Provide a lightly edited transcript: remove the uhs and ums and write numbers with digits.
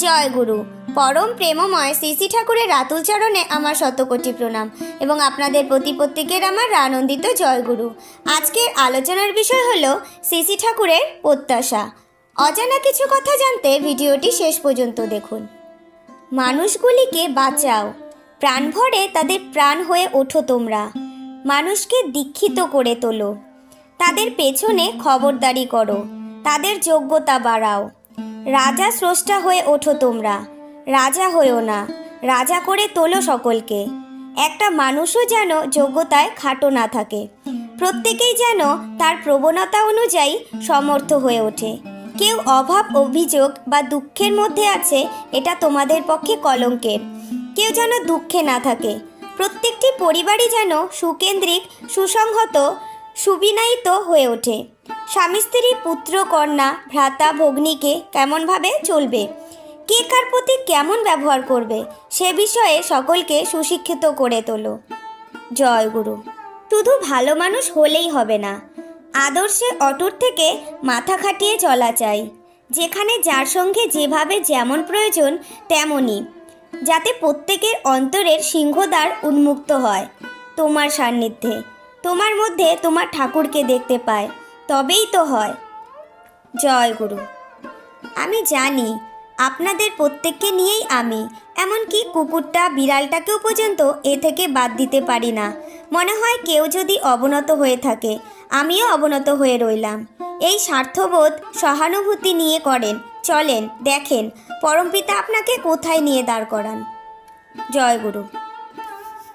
জয় গুরু। পরম প্রেমময় শ্রী শ্রী ঠাকুরের রাতুল চরণে আমার শতকোটি প্রণাম এবং আপনাদের প্রতি প্রত্যেকের আমার আনন্দিত জয় গুরু। আজকের আলোচনার বিষয় হলো শ্রী শ্রী ঠাকুরের প্রত্যাশা। অজানা কিছু কথা জানতে ভিডিওটি শেষ পর্যন্ত দেখুন। মানুষগুলিকে বাঁচাও, প্রাণ ভরে তাদের প্রাণ হয়ে ওঠো তোমরা। মানুষকে দীক্ষিত করে তোলো, তাদের পেছনে খবরদারি করো, তাদের যোগ্যতা বাড়াও। রাজা স্রষ্টা হয়ে ওঠো তোমরা, রাজা হয়েও না, রাজা করে তোলো সকলকে। একটা মানুষও যেন যোগ্যতায় খাটো না থাকে, প্রত্যেকেই যেন তার প্রবণতা অনুযায়ী সমর্থ হয়ে ওঠে। কেউ অভাব, অভিযোগ বা দুঃখের মধ্যে আছে, এটা তোমাদের পক্ষে কলঙ্কের। কেউ যেন দুঃখে না থাকে। প্রত্যেকটি পরিবারই যেন সুকেন্দ্রিক, সুসংহত, সুবিনায়িত হয়ে ওঠে। স্বামী স্ত্রী, পুত্র কন্যা, ভ্রাতা ভগ্নীকে কেমনভাবে চলবে, কে কার প্রতি কেমন ব্যবহার করবে, সে বিষয়ে সকলকে সুশিক্ষিত করে তোলো। জয় গুরু। শুধু ভালো মানুষ হলেই হবে না, আদর্শে অটুট থেকে মাথা খাটিয়ে চলা চাই। যেখানে যার সঙ্গে যেভাবে যেমন প্রয়োজন তেমনই, যাতে প্রত্যেকের অন্তরের সিংহদ্বার উন্মুক্ত হয়। তোমার সান্নিধ্যে, তোমার মধ্যে তোমার ঠাকুরকে দেখতে পায়, তবেই তো হয়। জয় গুরু। আমি জানি আপনাদের প্রত্যেককে নিয়েই আমি, এমনকি কুকুরটা বিড়ালটাকেও পর্যন্ত এ থেকে বাদ দিতে পারি না। মনে হয় কেউ যদি অবনত হয়ে থাকে, আমিও অবনত হয়ে রইলাম। এই স্বার্থবোধ সহানুভূতি নিয়ে করেন, চলেন, দেখেন পরমপিতা আপনাকে কোথায় নিয়ে দাঁড় করান। জয় গুরু।